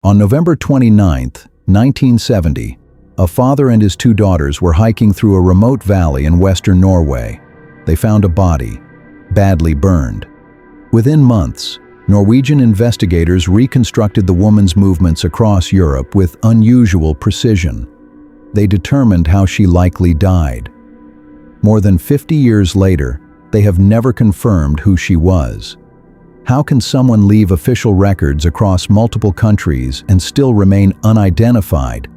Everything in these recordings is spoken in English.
On November 29, 1970, a father and his two daughters were hiking through a remote valley in western Norway. They found a body, badly burned. Within months, Norwegian investigators reconstructed the woman's movements across Europe with unusual precision. They determined how she likely died. More than 50 years later, they have never confirmed who she was. How can someone leave official records across multiple countries and still remain unidentified?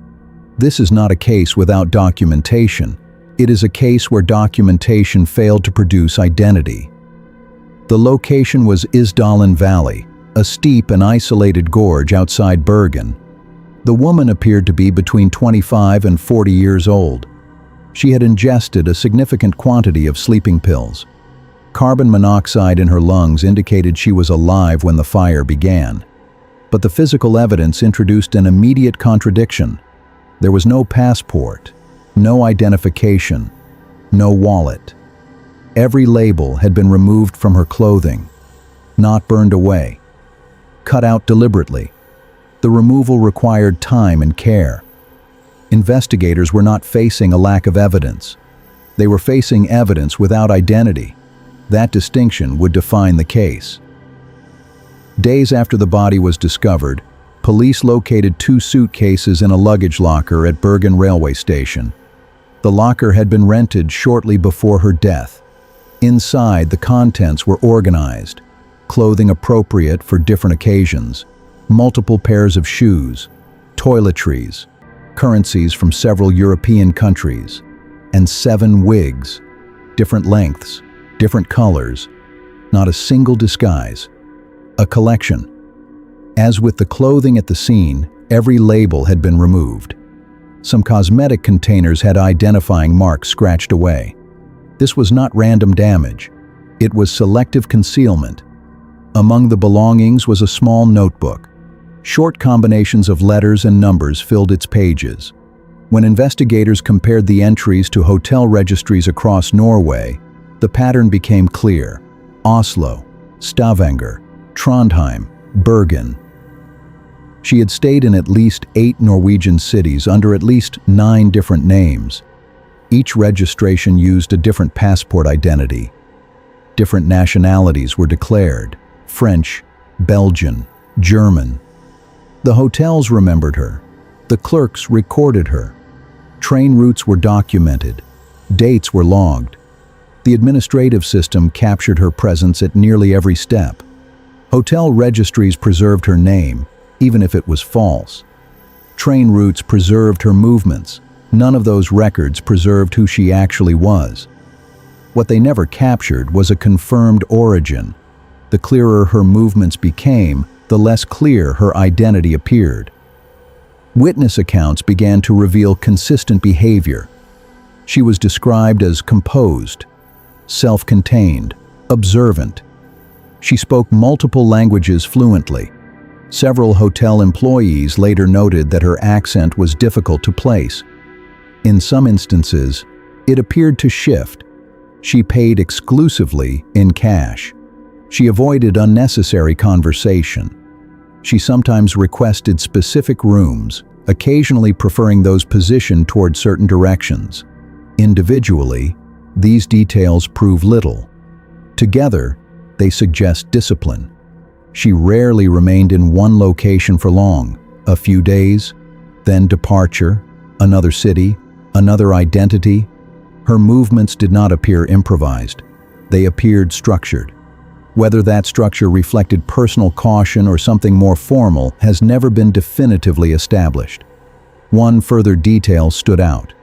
This is not a case without documentation. It is a case where documentation failed to produce identity. The location was Isdalen Valley, a steep and isolated gorge outside Bergen. The woman appeared to be between 25 and 40 years old. She had ingested a significant quantity of sleeping pills. Carbon monoxide in her lungs indicated she was alive when the fire began. But the physical evidence introduced an immediate contradiction. There was no passport, no identification, no wallet. Every label had been removed from her clothing, not burned away, cut out deliberately. The removal required time and care. Investigators were not facing a lack of evidence. They were facing evidence without identity. That distinction would define the case. Days after the body was discovered, police located 2 suitcases in a luggage locker at Bergen railway station. The locker had been rented shortly before her death. Inside, the contents were organized, clothing appropriate for different occasions, multiple pairs of shoes, toiletries, currencies from several European countries, and 7 wigs, different lengths, different colors, not a single disguise. A collection. As with the clothing at the scene, every label had been removed. Some cosmetic containers had identifying marks scratched away. This was not random damage. It was selective concealment. Among the belongings was a small notebook. Short combinations of letters and numbers filled its pages. When investigators compared the entries to hotel registries across Norway, the pattern became clear: Oslo, Stavanger, Trondheim, Bergen. She had stayed in at least 8 Norwegian cities under at least 9 different names. Each registration used a different passport identity. Different nationalities were declared: French, Belgian, German. The hotels remembered her. The clerks recorded her. Train routes were documented. Dates were logged. The administrative system captured her presence at nearly every step. Hotel registries preserved her name, even if it was false. Train routes preserved her movements. None of those records preserved who she actually was. What they never captured was a confirmed origin. The clearer her movements became, the less clear her identity appeared. Witness accounts began to reveal consistent behavior. She was described as composed, self-contained, observant. She spoke multiple languages fluently. Several hotel employees later noted that her accent was difficult to place. In some instances, it appeared to shift. She paid exclusively in cash. She avoided unnecessary conversation. She sometimes requested specific rooms, occasionally preferring those positioned toward certain directions. Individually, these details prove little. Together, they suggest discipline. She rarely remained in one location for long, a few days, then departure, another city, another identity. Her movements did not appear improvised. They appeared structured. Whether that structure reflected personal caution or something more formal has never been definitively established. One further detail stood out.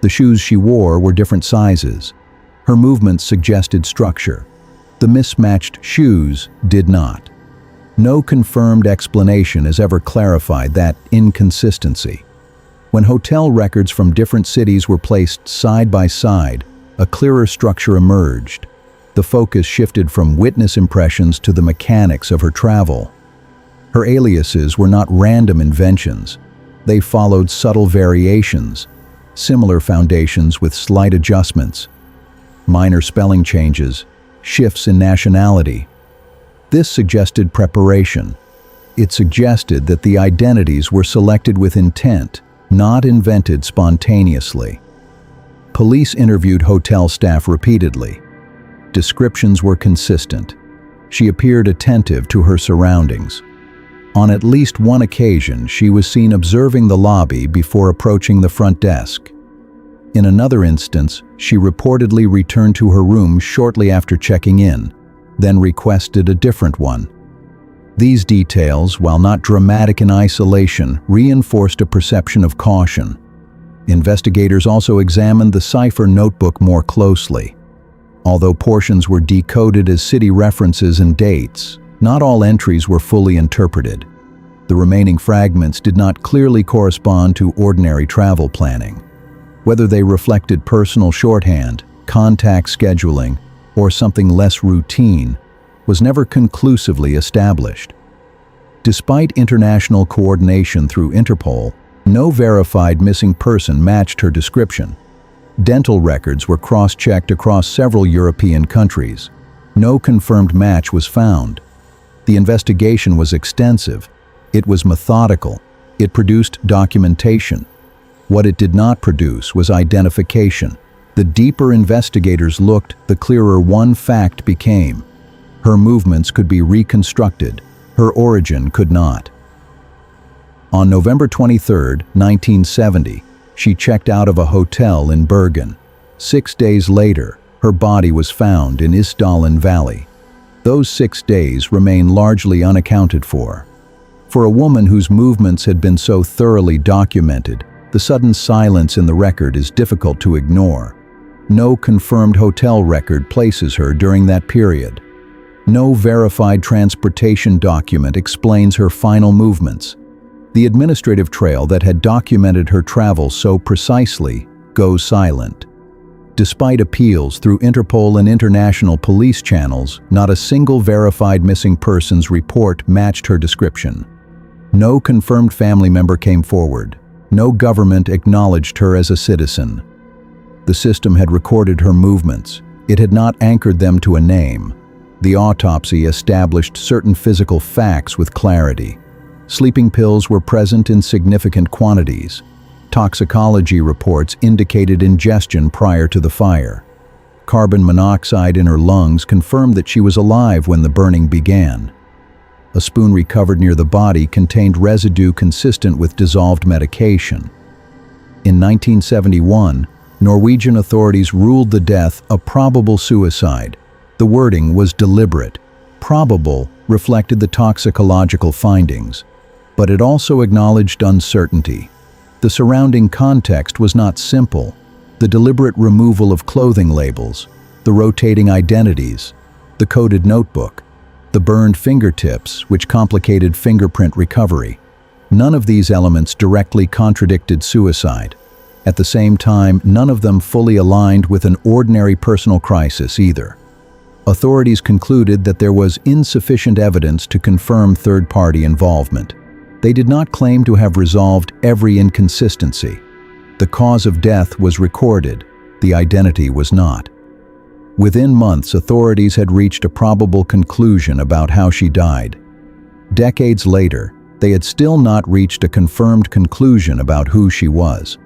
The shoes she wore were different sizes. Her movements suggested structure. The mismatched shoes did not. No confirmed explanation has ever clarified that inconsistency. When hotel records from different cities were placed side by side, a clearer structure emerged. The focus shifted from witness impressions to the mechanics of her travel. Her aliases were not random inventions. They followed subtle variations, similar foundations with slight adjustments, minor spelling changes, shifts in nationality. This suggested preparation. it suggested that the identities were selected with intent, not invented spontaneously. Police interviewed hotel staff repeatedly. Descriptions were consistent. She appeared attentive to her surroundings. On at least one occasion, she was seen observing the lobby before approaching the front desk. In another instance, she reportedly returned to her room shortly after checking in, then requested a different one. These details, while not dramatic in isolation, reinforced a perception of caution. Investigators also examined the cipher notebook more closely. Although portions were decoded as city references and dates, not all entries were fully interpreted. The remaining fragments did not clearly correspond to ordinary travel planning. Whether they reflected personal shorthand, contact scheduling, or something less routine, was never conclusively established. Despite international coordination through Interpol, no verified missing person matched her description. Dental records were cross-checked across several European countries. No confirmed match was found. The investigation was extensive. It was methodical. It produced documentation. What it did not produce was identification. The deeper investigators looked, the clearer one fact became. Her movements could be reconstructed. Her origin could not. On November 23, 1970, she checked out of a hotel in Bergen. 6 days later, her body was found in Isdalen Valley. Those 6 days remain largely unaccounted for. For a woman whose movements had been so thoroughly documented, the sudden silence in the record is difficult to ignore. No confirmed hotel record places her during that period. No verified transportation document explains her final movements. The administrative trail that had documented her travel so precisely goes silent. Despite appeals through Interpol and international police channels, not a single verified missing persons report matched her description. No confirmed family member came forward. No government acknowledged her as a citizen. The system had recorded her movements. It had not anchored them to a name. The autopsy established certain physical facts with clarity. Sleeping pills were present in significant quantities. Toxicology reports indicated ingestion prior to the fire. Carbon monoxide in her lungs confirmed that she was alive when the burning began. A spoon recovered near the body contained residue consistent with dissolved medication. In 1971, Norwegian authorities ruled the death a probable suicide. The wording was deliberate. Probable reflected the toxicological findings, but it also acknowledged uncertainty. The surrounding context was not simple. The deliberate removal of clothing labels, the rotating identities, the coded notebook, the burned fingertips, which complicated fingerprint recovery. None of these elements directly contradicted suicide. At the same time, none of them fully aligned with an ordinary personal crisis either. Authorities concluded that there was insufficient evidence to confirm third-party involvement. They did not claim to have resolved every inconsistency. The cause of death was recorded, the identity was not. Within months, authorities had reached a probable conclusion about how she died. Decades later, they had still not reached a confirmed conclusion about who she was.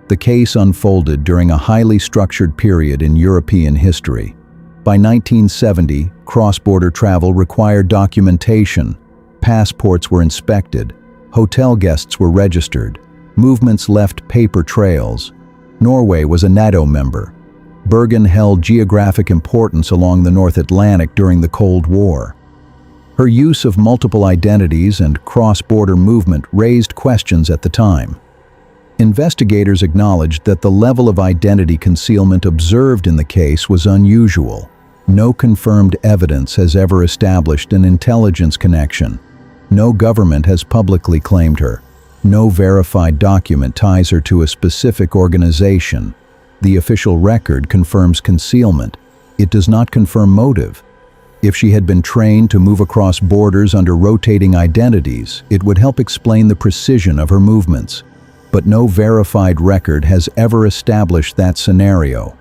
The case unfolded during a highly structured period in European history. By 1970, cross-border travel required documentation. Passports were inspected. Hotel guests were registered. Movements left paper trails. Norway was a NATO member. Bergen held geographic importance along the North Atlantic during the Cold War. Her use of multiple identities and cross-border movement raised questions at the time. Investigators acknowledged that the level of identity concealment observed in the case was unusual. No confirmed evidence has ever established an intelligence connection. No government has publicly claimed her. No verified document ties her to a specific organization. The official record confirms concealment. It does not confirm motive. If she had been trained to move across borders under rotating identities, it would help explain the precision of her movements. But no verified record has ever established that scenario.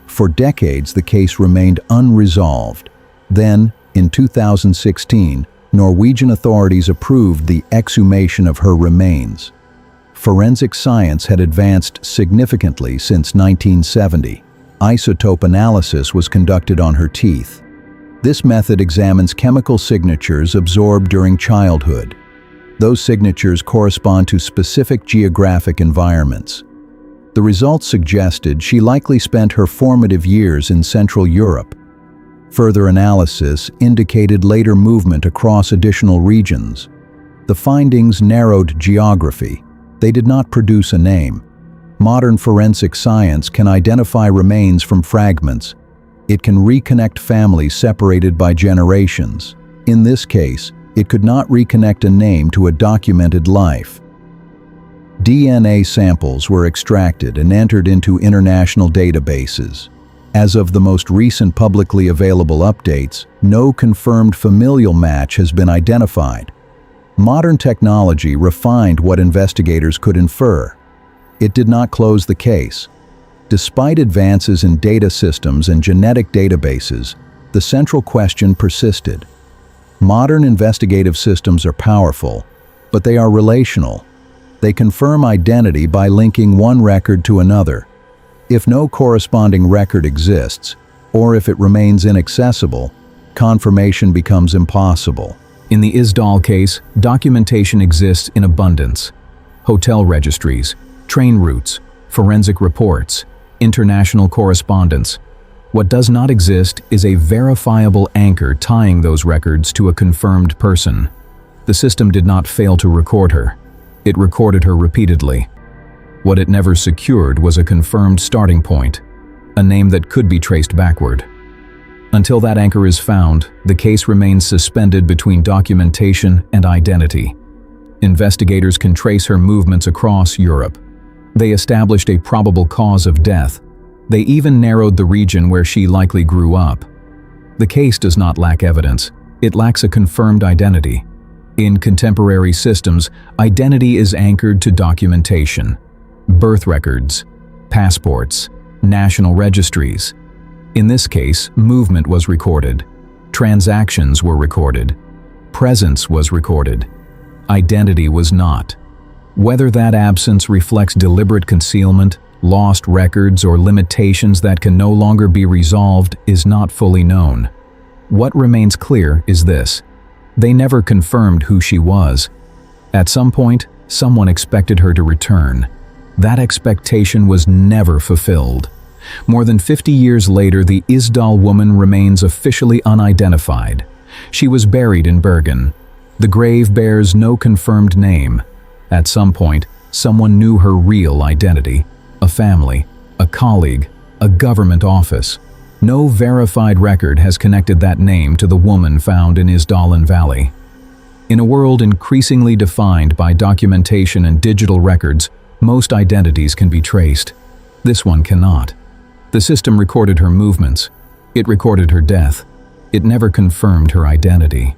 For decades, the case remained unresolved. Then, in 2016, Norwegian authorities approved the exhumation of her remains. Forensic science had advanced significantly since 1970. Isotope analysis was conducted on her teeth. This method examines chemical signatures absorbed during childhood. Those signatures correspond to specific geographic environments. The results suggested she likely spent her formative years in Central Europe. Further analysis indicated later movement across additional regions. The findings narrowed geography. They did not produce a name. Modern forensic science can identify remains from fragments. It can reconnect families separated by generations. In this case, it could not reconnect a name to a documented life. DNA samples were extracted and entered into international databases. As of the most recent publicly available updates, no confirmed familial match has been identified. Modern technology refined what investigators could infer. It did not close the case. Despite advances in data systems and genetic databases, the central question persisted. Modern investigative systems are powerful, but they are relational. They confirm identity by linking one record to another. If no corresponding record exists, or if it remains inaccessible, confirmation becomes impossible. In the Isdal case, documentation exists in abundance. Hotel registries, train routes, forensic reports, international correspondence. What does not exist is a verifiable anchor tying those records to a confirmed person. The system did not fail to record her. It recorded her repeatedly. What it never secured was a confirmed starting point, a name that could be traced backward. Until that anchor is found, the case remains suspended between documentation and identity. Investigators can trace her movements across Europe. They established a probable cause of death. They even narrowed the region where she likely grew up. The case does not lack evidence. It lacks a confirmed identity. In contemporary systems, identity is anchored to documentation. Birth records, passports, national registries. In this case, movement was recorded. Transactions were recorded. Presence was recorded. Identity was not. Whether that absence reflects deliberate concealment, lost records, or limitations that can no longer be resolved is not fully known. What remains clear is this: they never confirmed who she was. At some point, someone expected her to return. That expectation was never fulfilled. More than 50 years later, the Isdal Woman remains officially unidentified. She was buried in Bergen. The grave bears no confirmed name. At some point, someone knew her real identity: a family, a colleague, a government office. No verified record has connected that name to the woman found in Isdalen Valley. In a world increasingly defined by documentation and digital records, most identities can be traced. This one cannot. The system recorded her movements. It recorded her death. It never confirmed her identity.